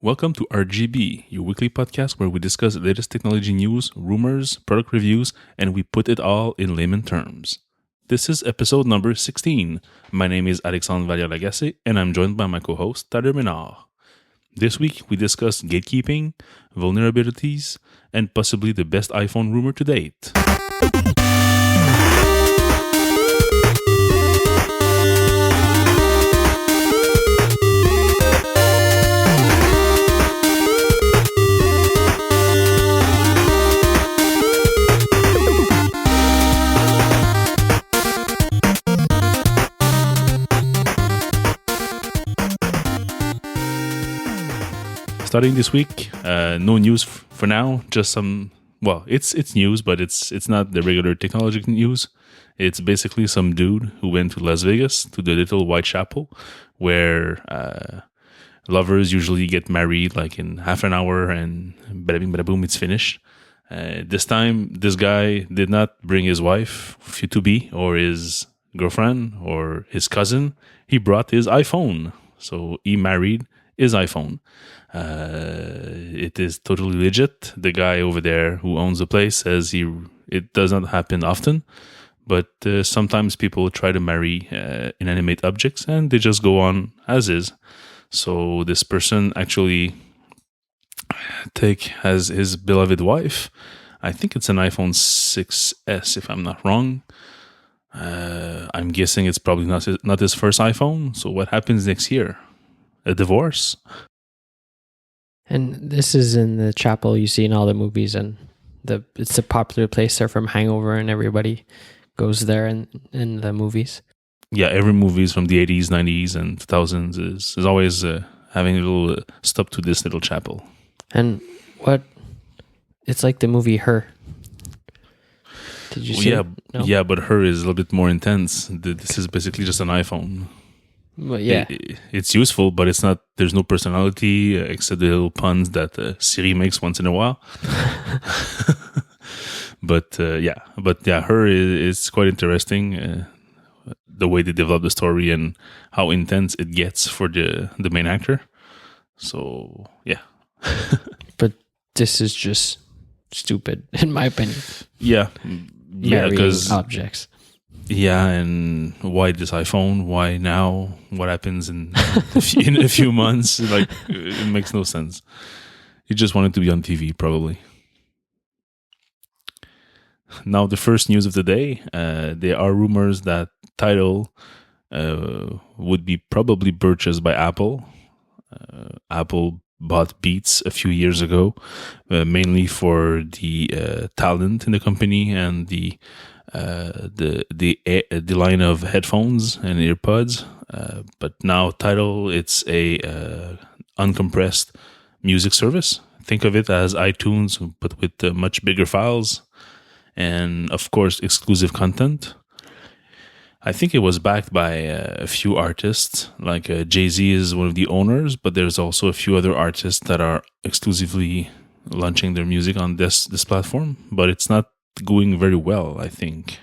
Welcome to RGB, your weekly podcast where we discuss the latest technology news, rumors, product reviews, and we put it all in layman terms. This is episode number 16. My name is Alexandre Valliere-Lagacé, and I'm joined by my co-host, Tyler Menard. This week, we discuss gatekeeping, vulnerabilities, and possibly the best iPhone rumor to date. Starting this week, no news for now. Just some. Well, it's news, but it's not the regular technology news. It's basically some dude who went to Las Vegas to the little white chapel, where lovers usually get married like in half an hour, and bada bing bada boom, it's finished. This time, this guy did not bring his wife to be, or his girlfriend, or his cousin. He brought his iPhone, so he married his iPhone. It is totally legit. The guy over there who owns the place says it does not happen often, but sometimes people try to marry inanimate objects and they just go on as is. So this person actually has his beloved wife. I think it's an iPhone 6S if I'm not wrong. I'm guessing it's probably not his first iPhone. So what happens next year? A divorce? And this is in the chapel you see in all the movies, and it's a popular place there from Hangover, and everybody goes there in the movies. Yeah, every movie from the 80s, 90s, and 2000s is always having a little stop to this little chapel. And it's like the movie Her. Did you see it? No? Yeah, but Her is a little bit more intense. This is basically just an iPhone. Well, yeah, it's useful, but it's not. There's no personality except the little puns that Siri makes once in a while. But Her is quite interesting. The way they develop the story and how intense it gets for the main actor. So yeah, but this is just stupid in my opinion. Yeah, because objects. Yeah, and why this iPhone? Why now? What happens in a few months? Like, it makes no sense. He just wanted to be on TV, probably. Now, the first news of the day. There are rumors that Tidal would be probably purchased by Apple. Apple bought Beats a few years ago, mainly for the talent in the company and the line of headphones and earbuds, but now Tidal, it's a uncompressed music service. Think of it as iTunes, but with much bigger files and of course exclusive content. I think it was backed by a few artists, like Jay-Z is one of the owners, but there's also a few other artists that are exclusively launching their music on this platform, but it's not going very well, I think.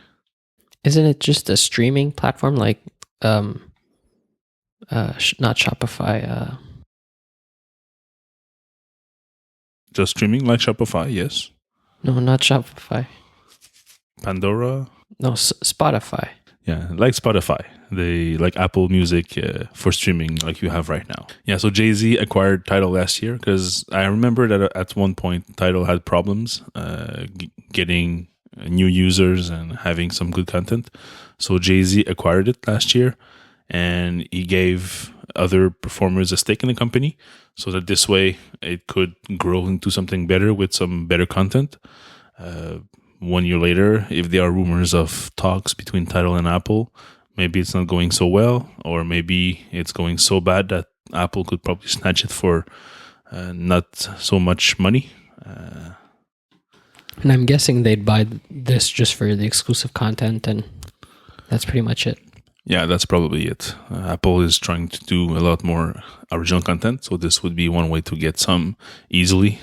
Isn't it just a streaming platform like not Shopify? Just streaming like Shopify, yes. No, not Shopify. Pandora? No, Spotify. Yeah, like Spotify. They like Apple Music for streaming like you have right now. Yeah, so Jay-Z acquired Tidal last year because I remember that at one point Tidal had problems getting new users and having some good content. So Jay-Z acquired it last year and he gave other performers a stake in the company so that this way it could grow into something better with some better content. 1 year later, if there are rumors of talks between Tidal and Apple, maybe it's not going so well, or maybe it's going so bad that Apple could probably snatch it for not so much money. And I'm guessing they'd buy this just for the exclusive content, and that's pretty much it. Yeah, that's probably it. Apple is trying to do a lot more original content, so this would be one way to get some easily.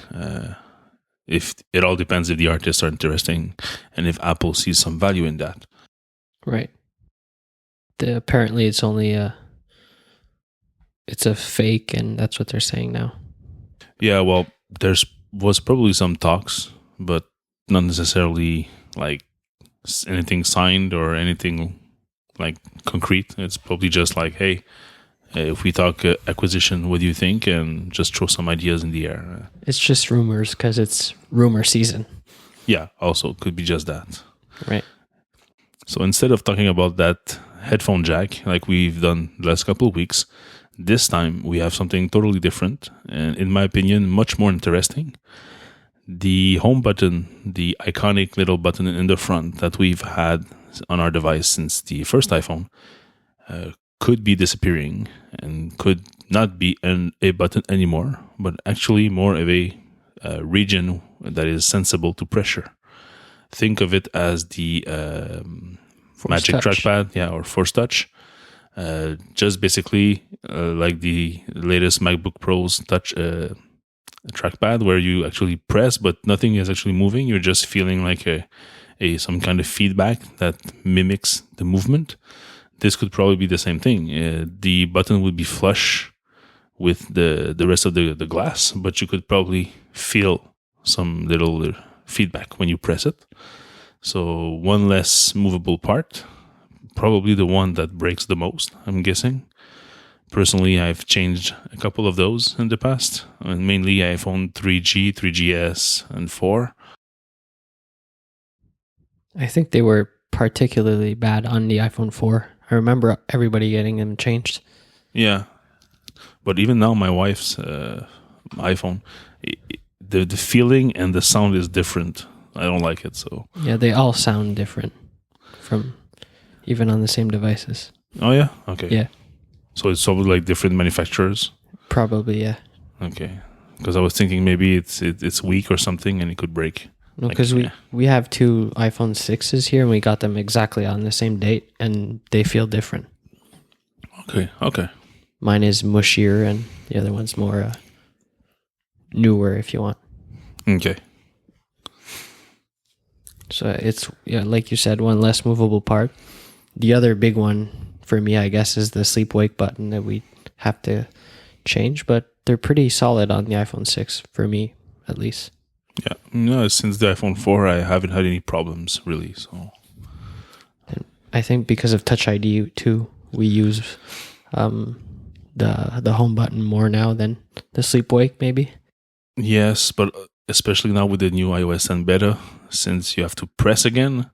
If it all depends if the artists are interesting and if Apple sees some value in that. Right. Apparently it's only it's a fake, and that's what they're saying now. Yeah, well, there's was probably some talks, but not necessarily like anything signed or anything like concrete. It's probably just like, hey, if we talk acquisition, what do you think? And just throw some ideas in the air. It's just rumors because it's rumor season, Yeah, also could be just that. right? So instead of talking about that headphone jack like we've done the last couple of weeks, this time we have something totally different and, in my opinion, much more interesting. The home button, the iconic little button in the front that we've had on our device since the first iPhone, could be disappearing and could not be a button anymore, but actually more of a region that is sensible to pressure. Think of it as the magic touch. trackpad, or force touch. Just basically like the latest MacBook Pro's touch trackpad, where you actually press, but nothing is actually moving. You're just feeling like a some kind of feedback that mimics the movement. This could probably be the same thing. The button would be flush with the rest of the glass, but you could probably feel some little feedback when you press it. So one less movable part, probably the one that breaks the most, I'm guessing. Personally, I've changed a couple of those in the past, and mainly iPhone 3G, 3GS, and 4. I think they were particularly bad on the iPhone 4. I remember everybody getting them changed. Yeah, but even now, my wife's iPhone, the feeling and the sound is different. I don't like it. So Yeah, they all sound different from even on the same devices. oh yeah, okay, Yeah, so it's probably like different manufacturers. probably, yeah. Okay, because I was thinking maybe it's weak or something and it could break. No, because yeah. we have two iPhone 6s here and we got them exactly on the same date and they feel different. Okay. Mine is mushier and the other one's more newer, if you want. Okay. So it's, yeah, like you said, one less movable part. The other big one for me, I guess, is the sleep wake button that we have to change, but they're pretty solid on the iPhone 6 for me, at least. Yeah. No, since the iPhone 4, I haven't had any problems really. So And I think because of Touch ID too, we use the home button more now than the sleep wake, maybe. yes, but especially now with the new iOS 10 beta, since you have to press again,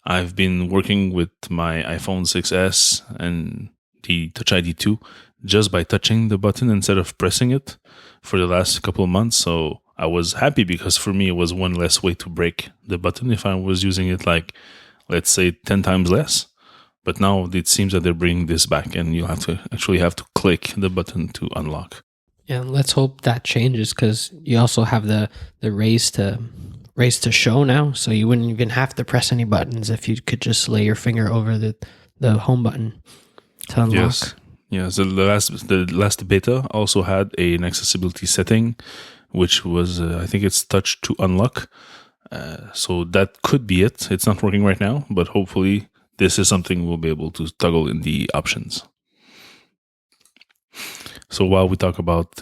I've been working with my iPhone 6s and the Touch ID 2 just by touching the button instead of pressing it for the last couple of months. So I was happy because for me it was one less way to break the button if I was using it like, let's say, 10 times less. But now it seems that they're bringing this back and you have to click the button to unlock. Yeah, let's hope that changes because you also have the raise to show now, so you wouldn't even have to press any buttons if you could just lay your finger over the home button to unlock. Yes. The last beta also had an accessibility setting, which was I think it's touch to unlock. So that could be it. It's not working right now, but hopefully this is something we'll be able to toggle in the options. So while we talk about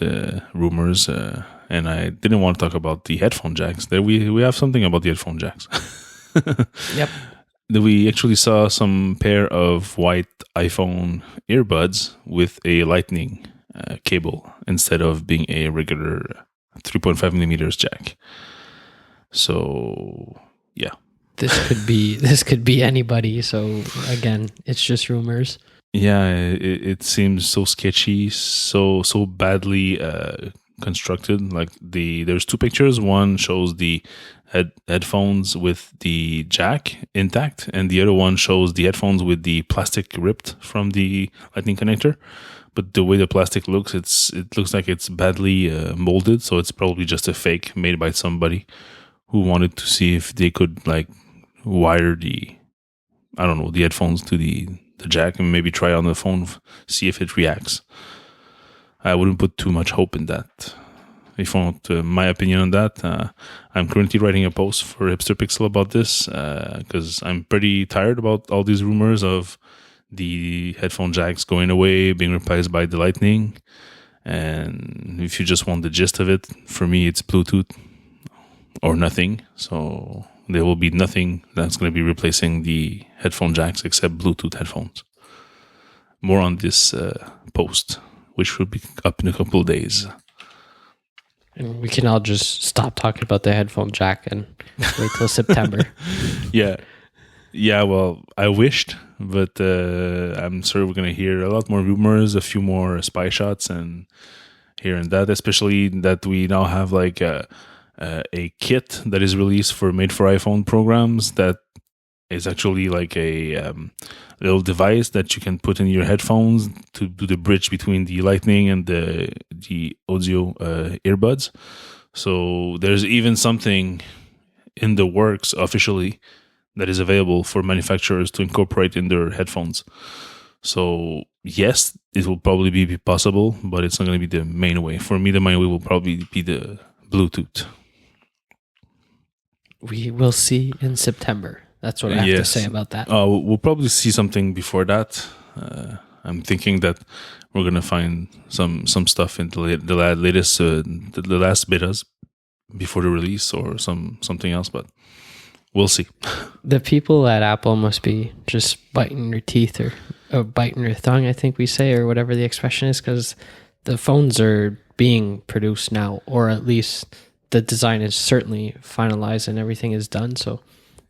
rumors, and I didn't want to talk about the headphone jacks, there we have something about the headphone jacks. Yep. We actually saw some pair of white iPhone earbuds with a lightning cable instead of being a regular 3.5 millimeters jack. So yeah, This could be anybody. So again, it's just rumors. yeah, it seems so sketchy, so badly constructed. Like there's two pictures. One shows the headphones with the jack intact, and the other one shows the headphones with the plastic ripped from the lightning connector. But the way the plastic looks, it looks like it's badly molded. So it's probably just a fake made by somebody who wanted to see if they could like wire the headphones to the jack and maybe try on the phone, see if it reacts. I wouldn't put too much hope in that. If you want my opinion on that, I'm currently writing a post for Hipster Pixel about this because I'm pretty tired about all these rumors of the headphone jacks going away, being replaced by the Lightning. And if you just want the gist of it, for me, it's Bluetooth or nothing. So there will be nothing that's going to be replacing the headphone jacks except Bluetooth headphones. More on this post, which will be up in a couple of days. And we can all just stop talking about the headphone jack and wait till September. Yeah, well, I wished, but I'm sure we're going to hear a lot more rumors, a few more spy shots, and here and that, especially that we now have like a kit that is released for made for iPhone programs that is actually like a little device that you can put in your headphones to do the bridge between the lightning and the audio earbuds. So there's even something in the works officially that is available for manufacturers to incorporate in their headphones. So yes, it will probably be possible, but it's not going to be the main way. For me, the main way will probably be the Bluetooth. We will see in September. That's what I have to say about that. We'll probably see something before that. I'm thinking that we're going to find some stuff in the latest, the last betas before the release or something else, but we'll see. The people at Apple must be just biting their teeth or biting their tongue, I think we say, or whatever the expression is, because the phones are being produced now, or at least the design is certainly finalized and everything is done. So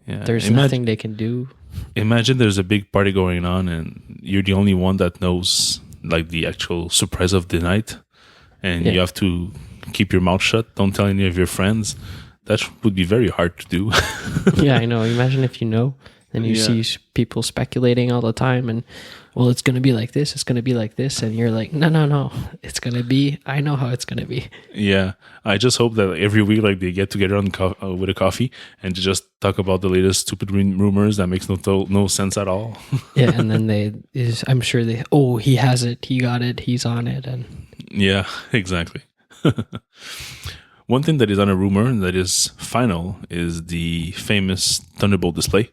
there's nothing they can do. Imagine there's a big party going on and you're the only one that knows like the actual surprise of the night, and you have to keep your mouth shut. Don't tell any of your friends. That would be very hard to do. Yeah, I know. Imagine if you know, and you see people speculating all the time, and well, it's going to be like this, it's going to be like this, and you're like, no, it's going to be, I know how it's going to be. Yeah, I just hope that every week, like, they get together with a coffee and to just talk about the latest stupid rumors that makes no sense at all. Yeah, and then I'm sure he has it, he got it, he's on it, and yeah, exactly. One thing that is on a rumor that is final is the famous Thunderbolt display.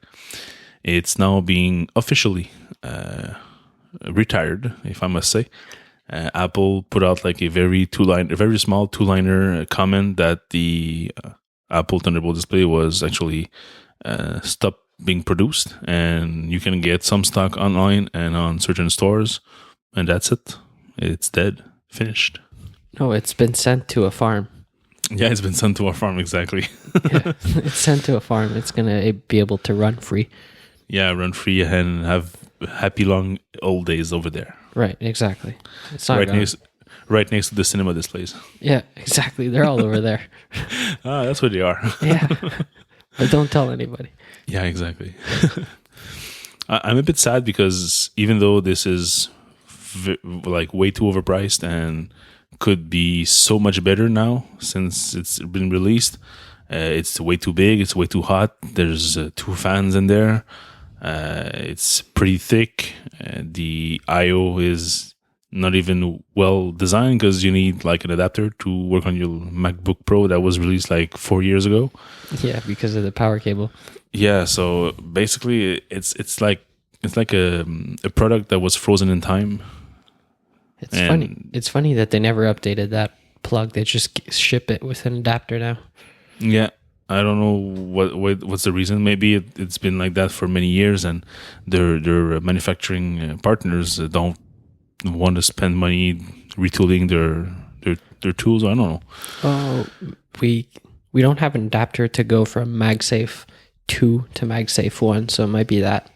It's now being officially retired, if I must say. Apple put out like a very small two-liner comment that the Apple Thunderbolt display was actually stopped being produced, and you can get some stock online and on certain stores, and that's it. It's dead, finished. No, it's been sent to a farm. Yeah, it's been sent to a farm, exactly. Yeah, it's sent to a farm. It's going to be able to run free. Yeah, run free and have happy long old days over there. Right, exactly. It's not right next to the cinema displays. Yeah, exactly. They're all over there. That's where they are. Yeah, but don't tell anybody. Yeah, exactly. I'm a bit sad because even though this is like way too overpriced and could be so much better now since it's been released, it's way too big, it's way too hot. There's 2 fans in there. It's pretty thick. The I/O is not even well designed because you need like an adapter to work on your MacBook Pro that was released like 4 years ago. Yeah, because of the power cable. Yeah, so basically it's like a product that was frozen in time. It's funny that they never updated that plug. They just ship it with an adapter now. Yeah. I don't know what's the reason. Maybe it's been like that for many years, and their manufacturing partners don't want to spend money retooling their tools. I don't know. Oh, we don't have an adapter to go from MagSafe 2 to MagSafe 1, so it might be that.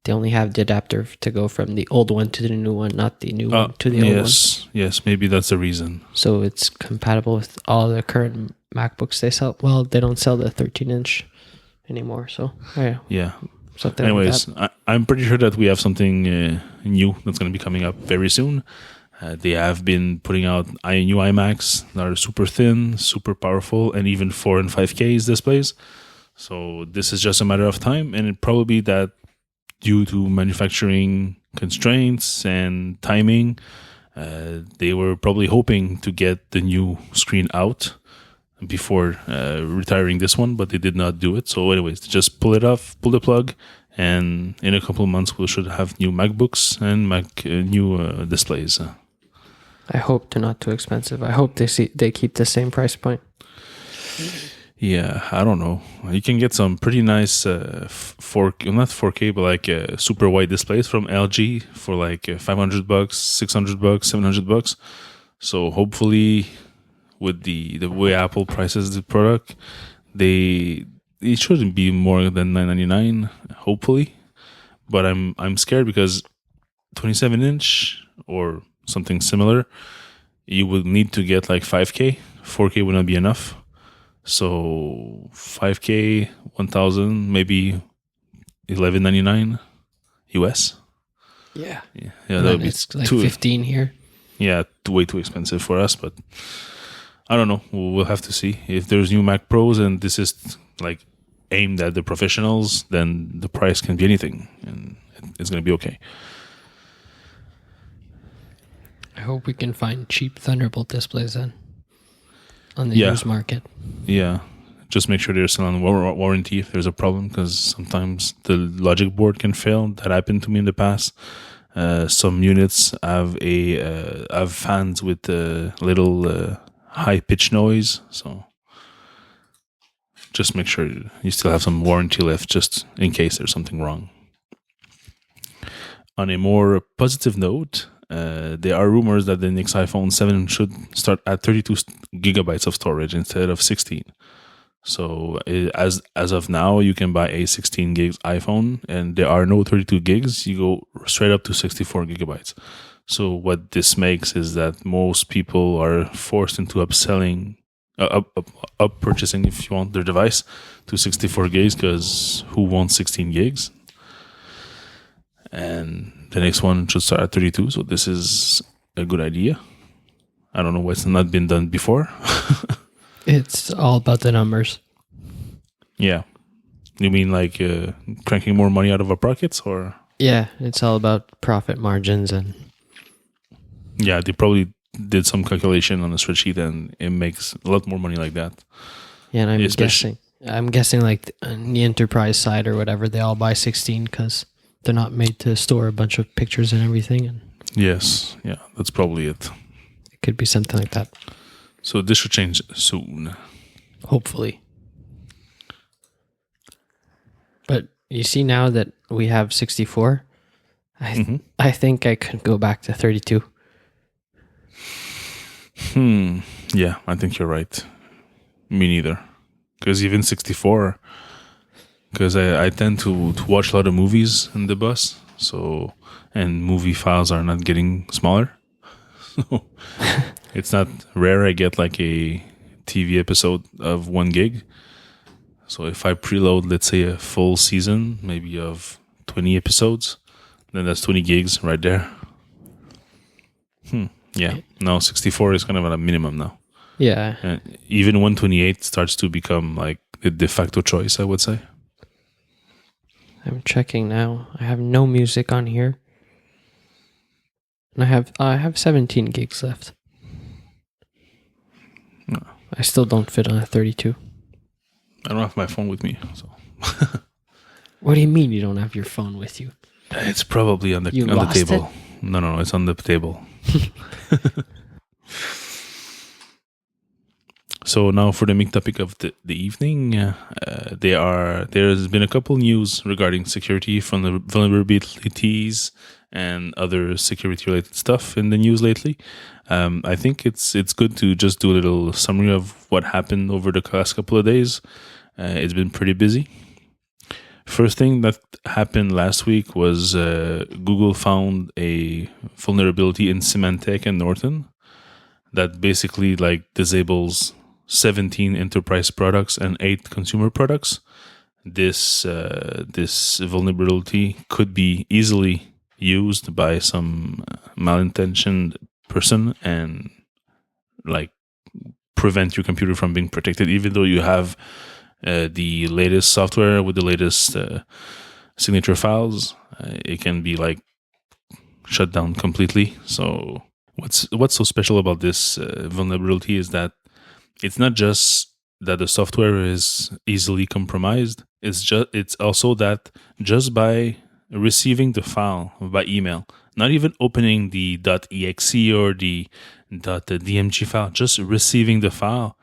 They only have the adapter to go from the old one to the new one, not the new one to the old one. Yes, maybe that's the reason. So it's compatible with all the current MacBooks they sell. Well, they don't sell the 13-inch anymore, so yeah. Something. Anyways, like that. I'm pretty sure that we have something new that's going to be coming up very soon. They have been putting out new iMacs that are super thin, super powerful, and even 4 and 5K displays. So this is just a matter of time, and it probably that due to manufacturing constraints and timing, they were probably hoping to get the new screen out before retiring this one, but they did not do it. So anyways, just pull the plug, and in a couple of months we should have new MacBooks and new displays. I hope they're not too expensive. I hope they keep the same price point. Yeah, I don't know. You can get some pretty nice not 4K, but like super wide displays from LG for like $500, $600, $700. So hopefully, with the way Apple prices the product, it shouldn't be more than $999. Hopefully, but I'm scared because 27-inch or something similar, you would need to get like 5K. 4K would not be enough. So 5K, 1,000, maybe $11.99 US. Yeah, That would be it's like 15 here. Yeah, way too expensive for us. But I don't know. We'll have to see if there's new Mac Pros and this is like aimed at the professionals. Then the price can be anything, and it's going to be okay. I hope we can find cheap Thunderbolt displays then on the used market. Yeah, just make sure they're still on warranty if there's a problem, because sometimes the logic board can fail. That happened to me in the past. Some units have have fans with a little high pitch noise, so just make sure you still have some warranty left, just in case there's something wrong. On a more positive note, there are rumors that the next iPhone 7 should start at 32 gigabytes of storage instead of 16. So as of now, you can buy a 16 gigs iPhone, and there are no 32 gigs. You go straight up to 64 gigabytes. So what this makes is that most people are forced into upselling, up purchasing, if you want, their device to 64 gigs, because who wants 16 gigs? And the next one should start at 32. So this is a good idea. I don't know why it's not been done before. It's all about the numbers. Yeah. You mean like cranking more money out of our pockets, or? Yeah, it's all about profit margins. And yeah, they probably did some calculation on a spreadsheet and it makes a lot more money like that. Yeah, and I'm guessing like on the enterprise side or whatever, they all buy 16 because they're not made to store a bunch of pictures and everything. And yes, yeah, that's probably it. It could be something like that. So this should change soon. Hopefully. But you see now that we have 64, I think I could go back to 32. Yeah, I think you're right. Me neither. Because even 64, because I tend to watch a lot of movies in the bus, so, and movie files are not getting smaller. So it's not rare I get like a TV episode of 1 gig. So if I preload, let's say, a full season, maybe of 20 episodes, then that's 20 gigs right there. Yeah. No, 64 is kind of at a minimum now. Yeah. And even 128 starts to become like the de facto choice, I would say. I'm checking now. I have no music on here. And I have 17 gigs left. No. I still don't fit on a 32. I don't have my phone with me, so. What do you mean you don't have your phone with you? It's probably on the table. No, it's on the table. So now for the main topic of the evening, there's been a couple news regarding security from the vulnerabilities and other security related stuff in the news lately. I think it's good to just do a little summary of what happened over the last couple of days. It's been pretty busy. First thing that happened last week was Google found a vulnerability in Symantec and Norton that basically like disables 17 enterprise products and 8 consumer products. This vulnerability could be easily used by some malintentioned person and like prevent your computer from being protected, even though you have the latest software with the latest signature files. It can be like shut down completely. So what's so special about this vulnerability is that it's not just that the software is easily compromised. It's also that just by receiving the file by email, not even opening the .exe or the .dmg file, just receiving the file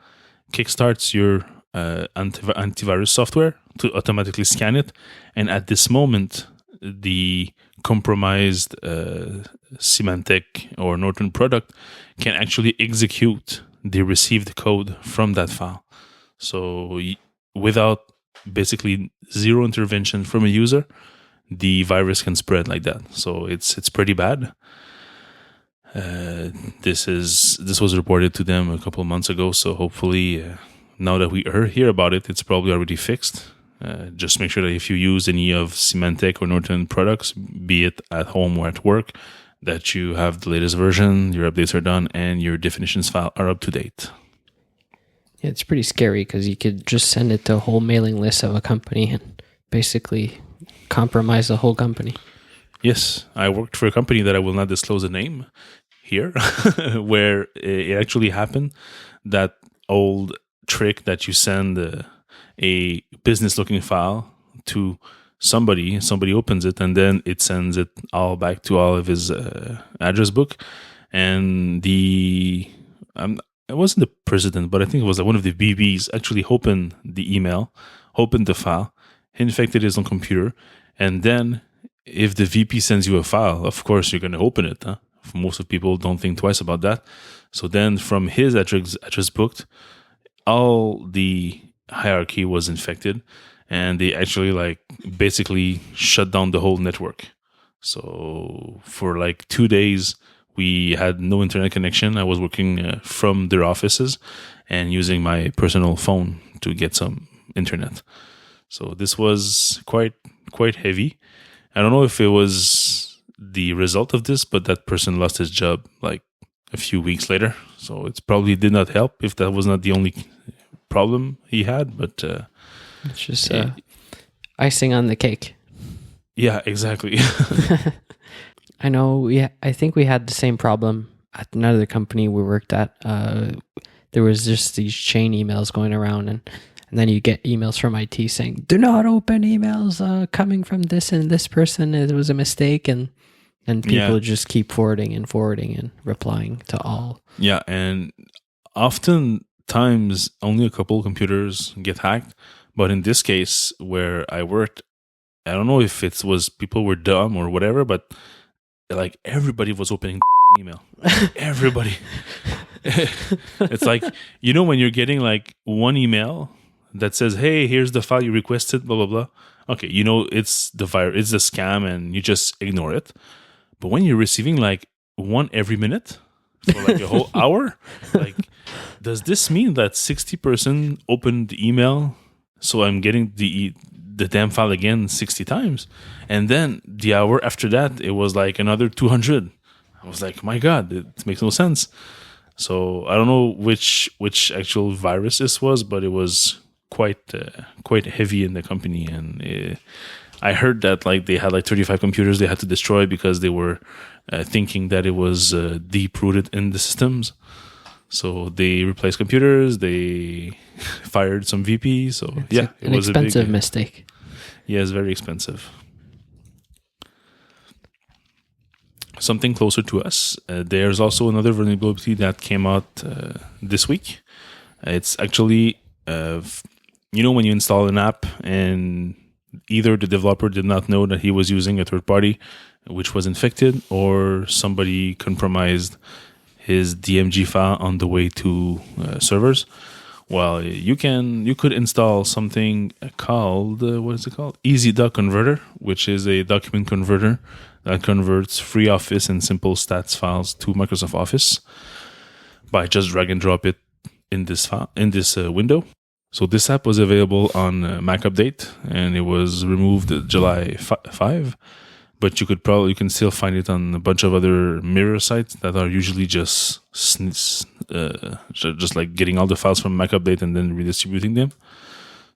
kickstarts your antivirus software to automatically scan it. And at this moment, the compromised Symantec or Norton product can actually execute the received code from that file. So without basically zero intervention from a user, the virus can spread like that. So it's pretty bad. This was reported to them a couple of months ago. So hopefully, now that we hear about it, it's probably already fixed. Just make sure that if you use any of Symantec or Norton products, be it at home or at work, that you have the latest version, your updates are done, and your definitions file are up to date. Yeah, it's pretty scary because you could just send it to a whole mailing list of a company and basically compromise the whole company. Yes, I worked for a company that I will not disclose the name here, where it actually happened. That old trick that you send a business-looking file to somebody opens it, and then it sends it all back to all of his address book. And it wasn't the president, but I think it was one of the BBs actually opened the email, opened the file, infected his own computer, and then if the VP sends you a file, of course you're going to open it. Huh? Most of people don't think twice about that. So then from his address book, all the hierarchy was infected, and they actually basically shut down the whole network. So for 2 days, we had no internet connection. I was working from their offices and using my personal phone to get some internet. So this was quite heavy. I don't know if it was the result of this, but that person lost his job a few weeks later. So it probably did not help if that was not the only problem he had. But it's just icing on the cake. Yeah, exactly. I know. I think we had the same problem at another company we worked at. There was just these chain emails going around, and then you get emails from IT saying, "Do not open emails coming from this and this person. It was a mistake," and people just keep forwarding and replying to all. Yeah, and oftentimes only a couple computers get hacked. But in this case, where I worked, I don't know if it was people were dumb or whatever, but everybody was opening email. Everybody. It's when you're getting one email that says, "Hey, here's the file you requested," blah, blah, blah. Okay, it's the virus, it's the scam, and you just ignore it. But when you're receiving one every minute for a whole hour, does this mean that 60% opened the email? So I'm getting the damn file again 60 times. And then the hour after that, it was another 200. I was my God, it makes no sense. So I don't know which actual virus this was, but it was quite heavy in the company. And I heard that they had 35 computers they had to destroy because they were thinking that it was deep-rooted in the systems. So they replaced computers, they fired some VP. So it was an expensive mistake. Yeah, it's very expensive. Something closer to us, there's also another vulnerability that came out this week. It's actually, when you install an app and either the developer did not know that he was using a third party which was infected, or somebody compromised his DMG file on the way to servers. Well, you could install something called what is it called? EasyDoc which is a document converter that converts free Office and simple stats files to Microsoft Office by just drag and drop it in this window. So this app was available on Mac Update, and it was removed July 5. But you can still find it on a bunch of other mirror sites that are usually just getting all the files from Mac Update and then redistributing them.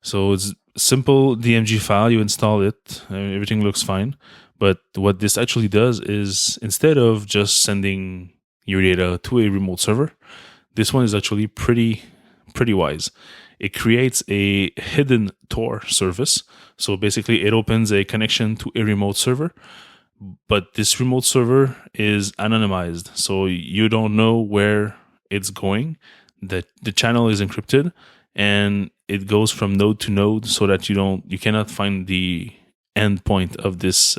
So it's simple DMG file. You install it, everything looks fine. But what this actually does is, instead of just sending your data to a remote server, this one is actually pretty wise. It creates a hidden Tor service. So basically, it opens a connection to a remote server, but this remote server is anonymized, so you don't know where it's going. The channel is encrypted, and it goes from node to node, so that you cannot find the end point of this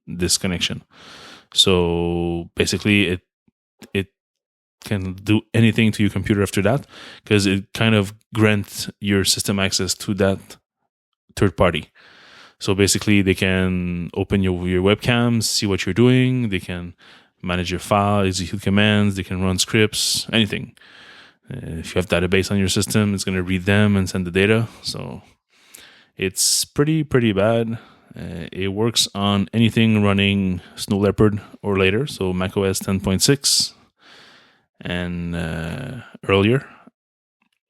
this connection. So basically, it can do anything to your computer after that, because it kind of grants your system access to that third party. So basically, they can open your webcams, see what you're doing. They can manage your file, execute commands. They can run scripts, anything. If you have database on your system, it's going to read them and send the data. So it's pretty bad. It works on anything running Snow Leopard or later, so macOS 10.6 and earlier,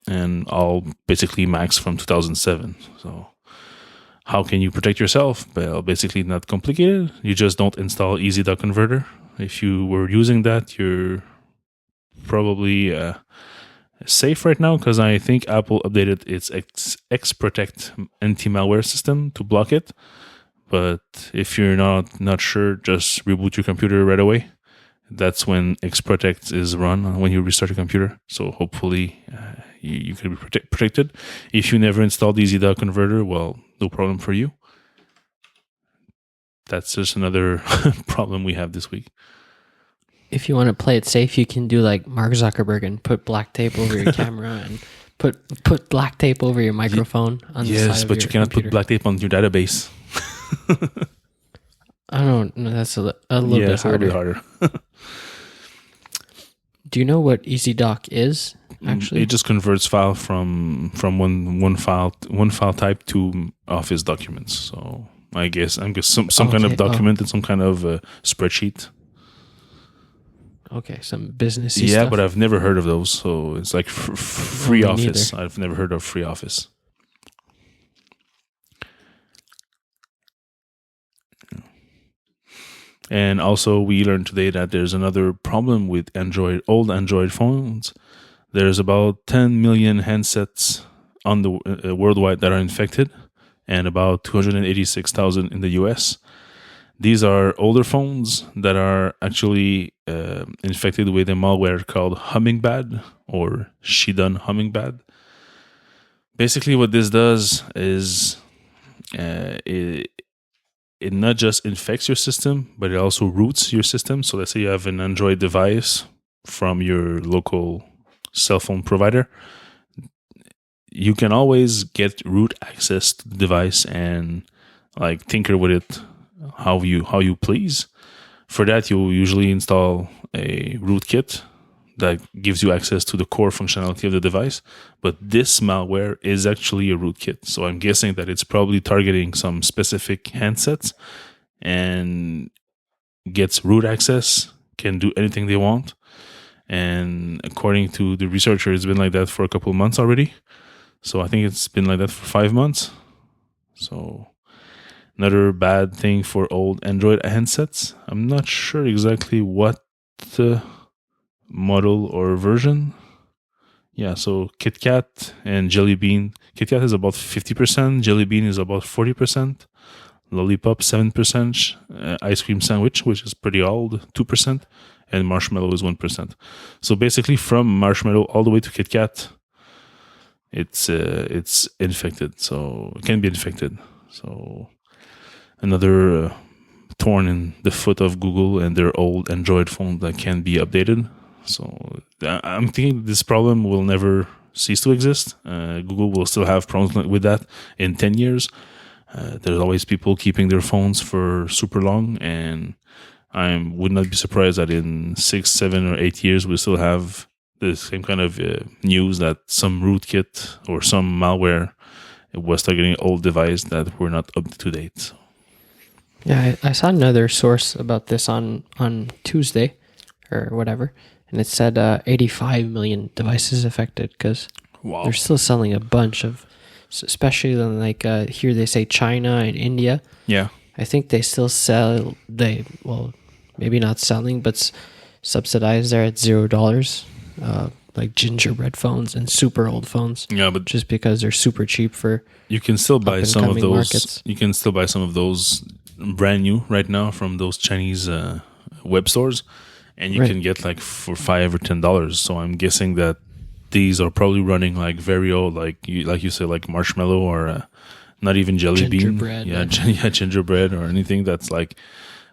and all basically Macs from 2007. So how can you protect yourself? Well, basically not complicated. You just don't install Easy.Converter. If you were using that, you're probably safe right now, because I think Apple updated its XProtect anti-malware system to block it. But if you're not sure, just reboot your computer right away. That's when XProtect is run, when you restart your computer. So hopefully you can be protected. If you never installed Easy.Converter, well, no problem for you. That's just another problem we have this week. If you want to play it safe, you can do like Mark Zuckerberg and put black tape over your camera and put black tape over your microphone on the side of your Yes, but you cannot computer. put black tape on your database. I don't know. That's a little bit harder. A little bit harder. Do you know what EasyDoc is? Actually, it just converts file from one file type to Office documents. So I guess some kind of document and some kind of spreadsheet. Okay, some businessy stuff. stuff. But I've never heard of those. So it's like free Me Office. neither. I've never heard of free Office. And also, we learned today that there's another problem with old Android phones. There's about 10 million handsets on the worldwide that are infected, and about 286,000 in the US. These are older phones that are actually infected with a malware called Hummingbird or Shidun Hummingbird. Basically, what this does is it not just infects your system, but it also roots your system. So let's say you have an Android device from your local cell phone provider. You can always get root access to the device and like tinker with it how you please. For that, you'll usually install a rootkit that gives you access to the core functionality of the device. But this malware is actually a rootkit. So I'm guessing that it's probably targeting some specific handsets and gets root access, can do anything they want. And according to the researcher, it's been like that for a couple of months already. So I think it's been like that for 5 months. So another bad thing for old Android handsets. I'm not sure exactly what model or version. Yeah, so KitKat and Jelly Bean. KitKat is about 50%, Jelly Bean is about 40%, Lollipop 7%, Ice Cream Sandwich, which is pretty old, 2%, and Marshmallow is 1%. So basically from Marshmallow all the way to KitKat, it's infected. So it can be infected. So another thorn in the foot of Google and their old Android phone that can be updated. So I'm thinking this problem will never cease to exist. Google will still have problems with that in 10 years. There's always people keeping their phones for super long, and I would not be surprised that in 6, 7, or 8 years we still have the same kind of news that some rootkit or some malware was targeting old device that were not up to date. So. Yeah, I saw another source about this on Tuesday or whatever. And it said 85 million devices affected because they're still selling a bunch of, especially in like here they say China and India. Yeah. I think they still sell, maybe not selling, but subsidized there at $0, like gingerbread phones and super old phones. Yeah, but just because they're super cheap for you can still buy some of those. markets. You can still buy some of those brand new right now from those Chinese web stores, and you Right. can get like for $5 or $10. So I'm guessing that these are probably running like very old, like you said, like marshmallow or not even jelly bean, Gingerbread. yeah, gingerbread or anything that's like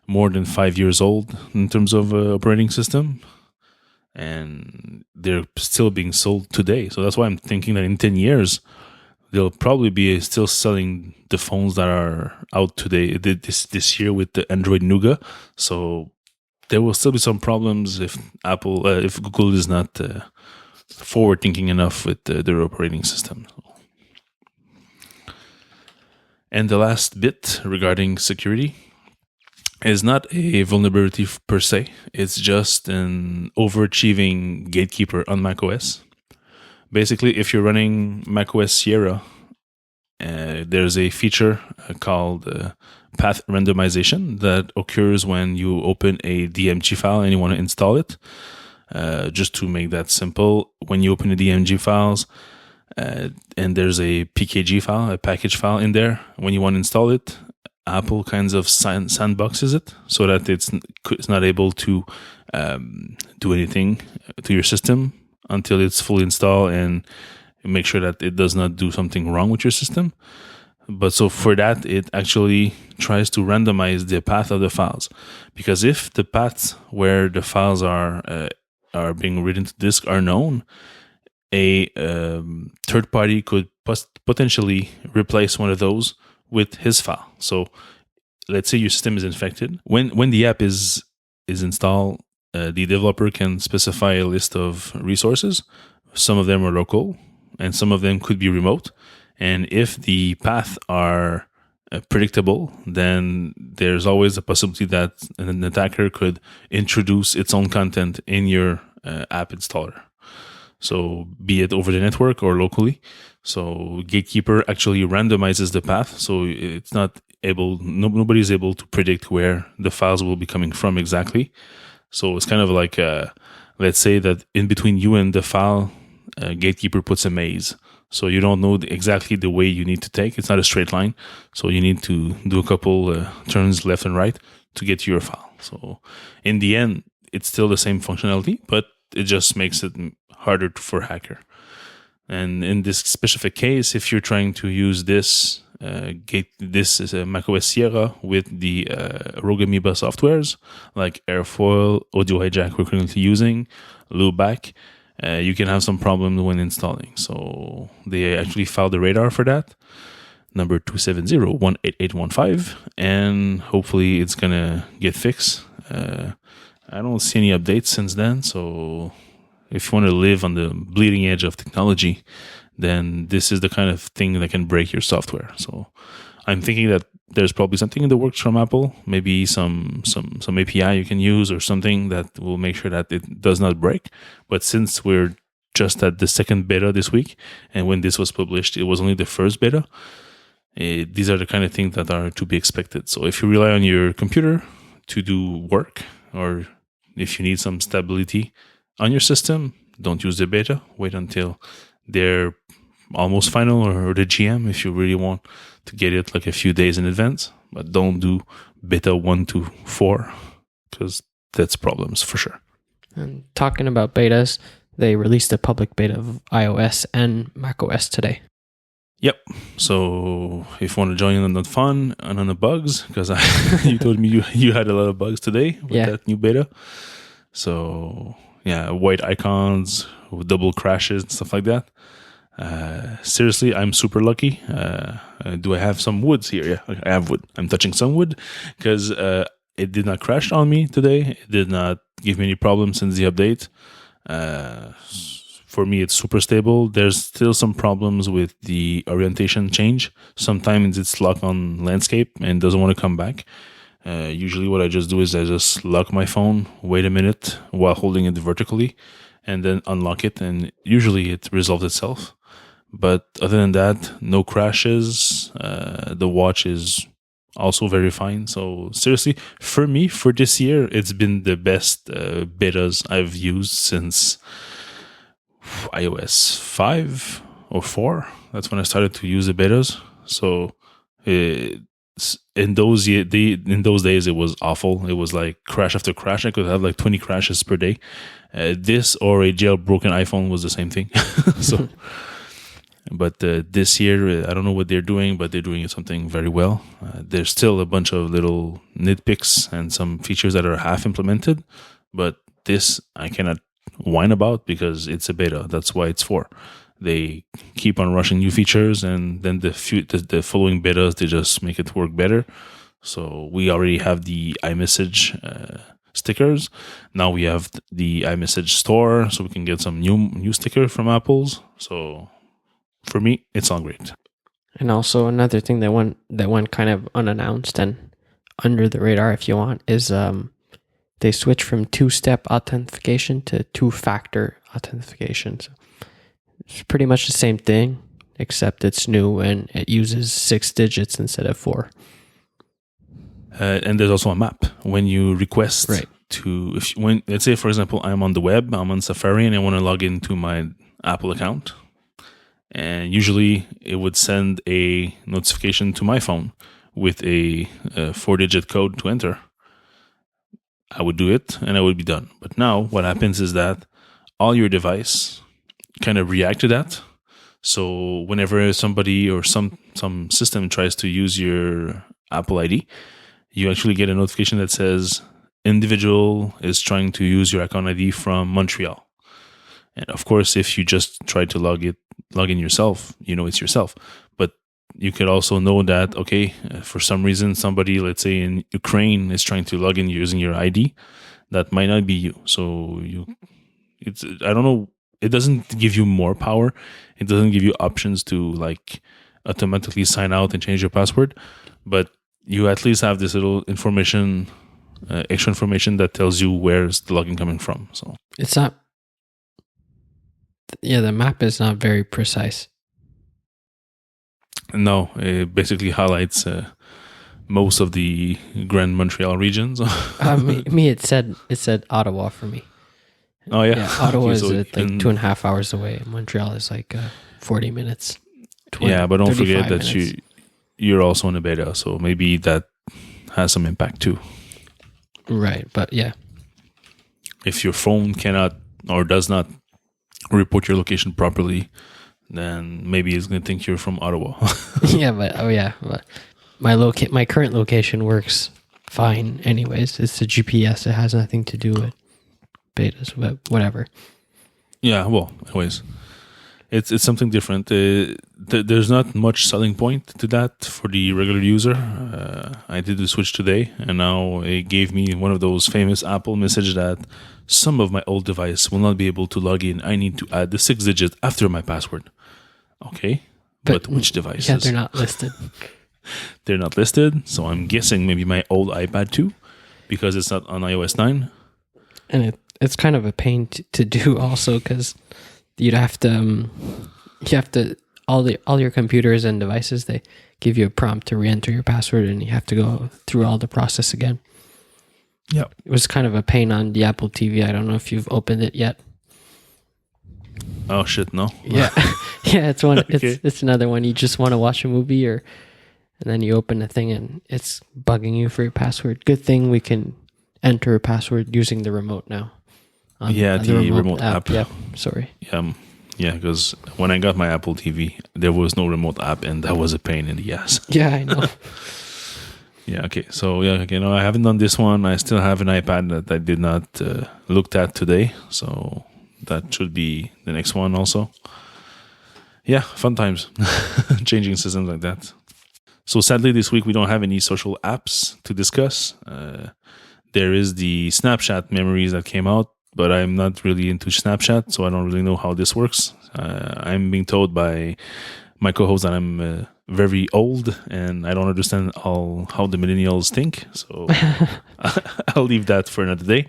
more than 5 years old in terms of operating system, and they're still being sold today. So that's why I'm thinking that in 10 years they'll probably be still selling the phones that are out today this year with the Android Nougat. So there will still be some problems if if Google is not forward thinking enough with their operating system. And the last bit regarding security is not a vulnerability per se. It's just an overachieving gatekeeper on macOS. Basically, if you're running macOS Sierra, there's a feature called path randomization that occurs when you open a DMG file and you want to install it. Just to make that simple, when you open the DMG files and there's a PKG file, a package file in there, when you want to install it, Apple kinds of sandboxes it so that it's not able to do anything to your system until it's fully installed and make sure that it does not do something wrong with your system. But so for that, it actually tries to randomize the path of the files, because if the paths where the files are being written to disk are known, a third party could potentially replace one of those with his file. So let's say your system is infected. When the app is installed, the developer can specify a list of resources. Some of them are local and some of them could be remote. And if the paths are predictable, then there's always a possibility that an attacker could introduce its own content in your app installer. So be it over the network or locally. So Gatekeeper actually randomizes the path. So it's not able, nobody's able to predict where the files will be coming from exactly. So it's kind of like, let's say that in between you and the file, Gatekeeper puts a maze. So you don't know exactly the way you need to take. It's not a straight line. So you need to do a couple turns left and right to get to your file. So in the end, it's still the same functionality, but it just makes it harder for hacker. And in this specific case, if you're trying to use this this is a macOS Sierra with the Rogue Amoeba softwares like Airfoil, Audio Hijack we're currently using, Loopback, you can have some problems when installing. So they actually filed the radar for that, number 270-18815, and hopefully it's gonna get fixed. I don't see any updates since then, so if you want to live on the bleeding edge of technology, then this is the kind of thing that can break your software. So I'm thinking that there's probably something in the works from Apple, maybe some API you can use or something that will make sure that it does not break. But since we're just at the second beta this week, and when this was published, it was only the first beta, these are the kind of things that are to be expected. So if you rely on your computer to do work, or if you need some stability on your system, don't use the beta. Wait until they're almost final, or the GM if you really want to get it like a few days in advance. But don't do beta 1 to 4 because that's problems for sure. And talking about betas, they released a public beta of iOS and macOS today. Yep. So if you want to join in on the fun and on the bugs, because you told me you had a lot of bugs today with that new beta. So yeah, white icons, double crashes, and stuff like that. Seriously, I'm super lucky. Do I have some woods here? Yeah, I have wood. I'm touching some wood because it did not crash on me today. It did not give me any problems since the update. For me, it's super stable. There's still some problems with the orientation change. Sometimes it's locked on landscape and doesn't want to come back. Usually what I just do is I just lock my phone, wait a minute while holding it vertically, and then unlock it, and usually it resolves itself. But other than that, no crashes. The watch is also very fine. So seriously, for me, for this year, it's been the best betas I've used since iOS 5 or 4. That's when I started to use the betas. So in those days it was awful. It was like crash after crash. I could have like 20 crashes per day. This or a jailbroken iPhone was the same thing. So, but this year I don't know what they're doing, but they're doing something very well. There's still a bunch of little nitpicks and some features that are half implemented, but this I cannot whine about because it's a beta. That's why it's for. They keep on rushing new features, and then the following betas, they just make it work better. So we already have the iMessage stickers. Now we have the iMessage store, so we can get some new sticker from Apple's. So for me, it's all great. And also another thing that went kind of unannounced and under the radar, if you want, is they switched from 2-step authentication to 2-factor authentication. So it's pretty much the same thing, except it's new and it uses 6 digits instead of 4. And there's also a map when you request to, let's say, for example, I'm on the web, I'm on Safari, and I want to log into my Apple account. And usually it would send a notification to my phone with a 4-digit code to enter. I would do it and I would be done. But now what happens is that all your device kind of react to that. So whenever somebody or some system tries to use your Apple ID, you actually get a notification that says individual is trying to use your account ID from Montreal. And of course, if you just try to log in yourself, it's yourself. But you could also know that, okay, for some reason, somebody, let's say in Ukraine, is trying to log in using your ID. That might not be you. So I don't know. It doesn't give you more power. It doesn't give you options to like automatically sign out and change your password. But you at least have this little information, extra information that tells you where's the login coming from. So it's not. Yeah, the map is not very precise. No, it basically highlights most of the Grand Montreal regions. It said Ottawa for me. Oh yeah, Ottawa is like 2.5 hours away. Montreal is like 40 minutes. But don't forget that you're also in a beta, so maybe that has some impact too. Right, but yeah, if your phone cannot or does not report your location properly, then maybe it's going to think you're from Ottawa. but my current location works fine anyways. It's the GPS. It has nothing to do with betas, but whatever. Yeah, well, anyways, it's something different. There's not much selling point to that for the regular user. I did the switch today, and now it gave me one of those famous Apple message that some of my old device will not be able to log in. I need to add the 6 digits after my password. Okay, but which devices? Yeah, they're not listed. They're not listed, so I'm guessing maybe my old iPad 2, because it's not on iOS 9. And it's kind of a pain to do also, because you have to all your computers and devices, they give you a prompt to re-enter your password, and you have to go through all the process again. Yeah, it was kind of a pain on the Apple TV. I don't know if you've opened it yet. Oh shit, no. Yeah, yeah. It's one. Okay. It's another one. You just want to watch a movie, and then you open the thing and it's bugging you for your password. Good thing we can enter a password using the remote now. The remote app. Yep. Sorry. Yeah, because when I got my Apple TV, there was no remote app, and that was a pain in the ass. Yeah, I know. Yeah, okay. So, no, I haven't done this one. I still have an iPad that I did not looked at today. So that should be the next one also. Yeah, fun times. Changing systems like that. So sadly, this week we don't have any social apps to discuss. There is the Snapchat memories that came out, but I'm not really into Snapchat, so I don't really know how this works. I'm being told by my co-host that I'm very old and I don't understand how the millennials think. So I'll leave that for another day.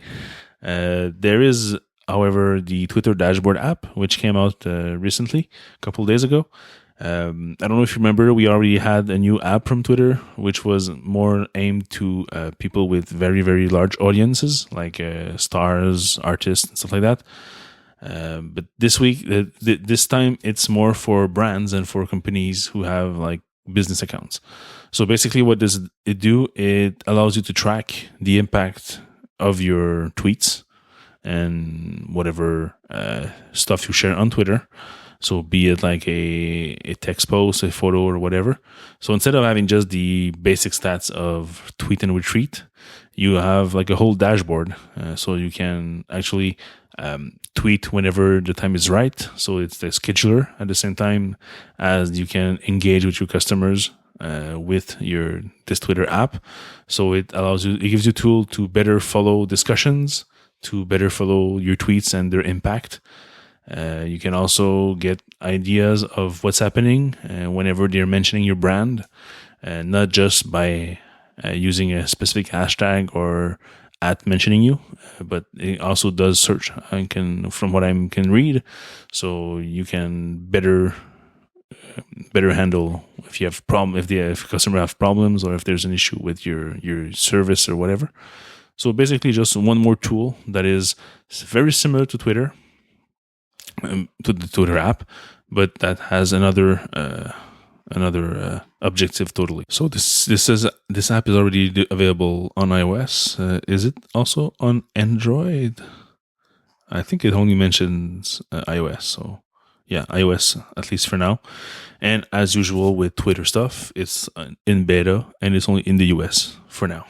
There is, however, the Twitter dashboard app, which came out recently, a couple of days ago. I don't know if you remember, we already had a new app from Twitter, which was more aimed to people with very, very large audiences, like stars, artists, and stuff like that. But this week, this time, it's more for brands and for companies who have like business accounts. So basically what does it do? It allows you to track the impact of your tweets and whatever stuff you share on Twitter. So be it like a text post, a photo, or whatever. So instead of having just the basic stats of tweet and retweet, you have like a whole dashboard. So you can actually tweet whenever the time is right. So it's the scheduler at the same time as you can engage with your customers with this Twitter app. So it gives you a tool to better follow discussions, to better follow your tweets and their impact. You can also get ideas of what's happening whenever they're mentioning your brand, not just by using a specific hashtag or at mentioning you, but it also does search. From what I can read, so you can better handle if you have if a customer have problems or if there's an issue with your service or whatever. So basically, just one more tool that is very similar to Twitter. To the Twitter app, but that has another objective totally. So this app is already available on iOS. Is it also on Android? I think it only mentions iOS. So yeah, iOS at least for now. And as usual with Twitter stuff, it's in beta and it's only in the US for now.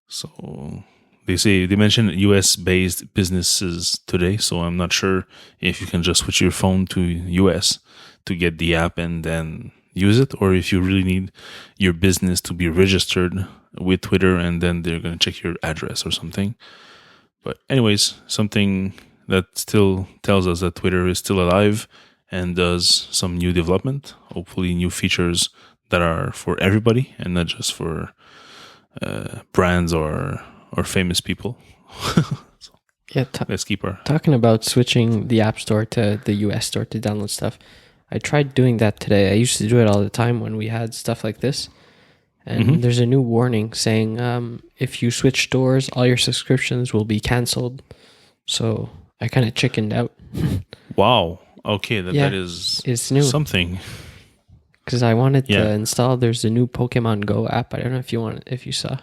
So they mentioned US-based businesses today, so I'm not sure if you can just switch your phone to US to get the app and then use it, or if you really need your business to be registered with Twitter and then they're going to check your address or something. But anyways, something that still tells us that Twitter is still alive and does some new development, hopefully new features that are for everybody and not just for brands or famous people. So Yeah, let's keep our... Talking about switching the App Store to the US Store to download stuff, I tried doing that today. I used to do it all the time when we had stuff like this. And there's a new warning saying if you switch stores, all your subscriptions will be canceled. So I kind of chickened out. Wow. Okay, that is it's new. Something. Because I wanted to install, there's a new Pokemon Go app. I don't know if you saw.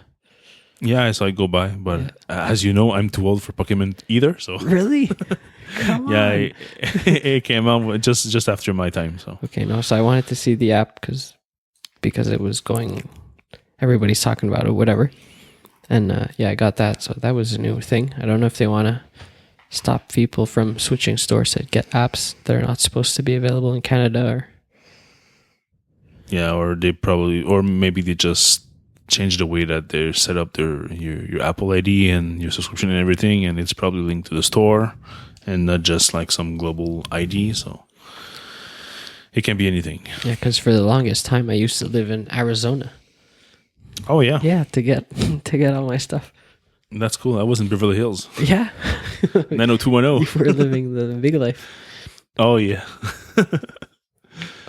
Yeah, I saw it go by, but as you know, I'm too old for Pokemon either. So really, come on. It came out just after my time. So okay, no. So I wanted to see the app because it was going. Everybody's talking about it, whatever. And I got that. So that was a new thing. I don't know if they want to stop people from switching stores to get apps that are not supposed to be available in Canada, or or maybe they just change the way that they set up your Apple ID and your subscription and everything, and it's probably linked to the store and not just like some global ID. So it can be anything. Yeah, because for the longest time I used to live in Arizona. Oh yeah. Yeah, to get all my stuff. That's cool. I was in Beverly Hills. Yeah. 90210. You were living the big life. Oh yeah.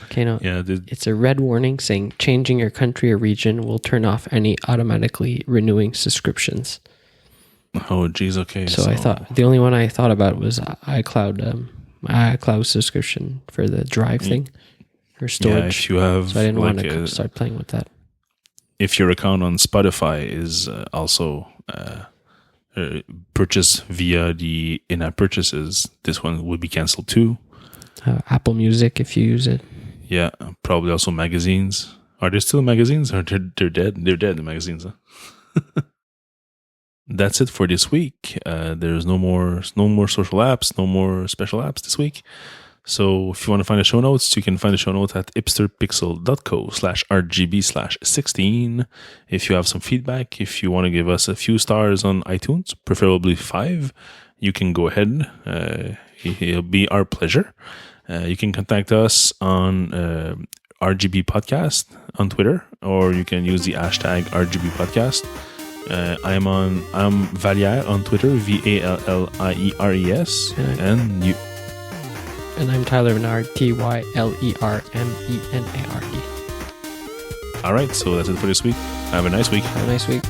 Okay, no. Yeah, it's a red warning saying changing your country or region will turn off any automatically renewing subscriptions. Oh, geez. Okay. So I thought the only one I thought about was iCloud, my iCloud subscription for the Drive thing or storage. Yeah, if you have, so I didn't want to start playing with that. If your account on Spotify is also purchased via the in-app purchases, this one would be canceled too. Apple Music, if you use it. Yeah, probably also magazines. Are there still magazines, or they're dead? They're dead, the magazines. Huh? That's it for this week. There's no more social apps, no more special apps this week. So if you want to find the show notes, you can find the show notes at hipsterpixel.co/RGB/16. If you have some feedback, if you want to give us a few stars on iTunes, preferably 5, you can go ahead. It'll be our pleasure. You can contact us on RGB Podcast on Twitter, or you can use the hashtag RGB Podcast. I'm Valliere on Twitter, VALLIERES, and you. And I'm Tyler Menard, TYLERMENARE. All right, so that's it for this week. Have a nice week. Have a nice week.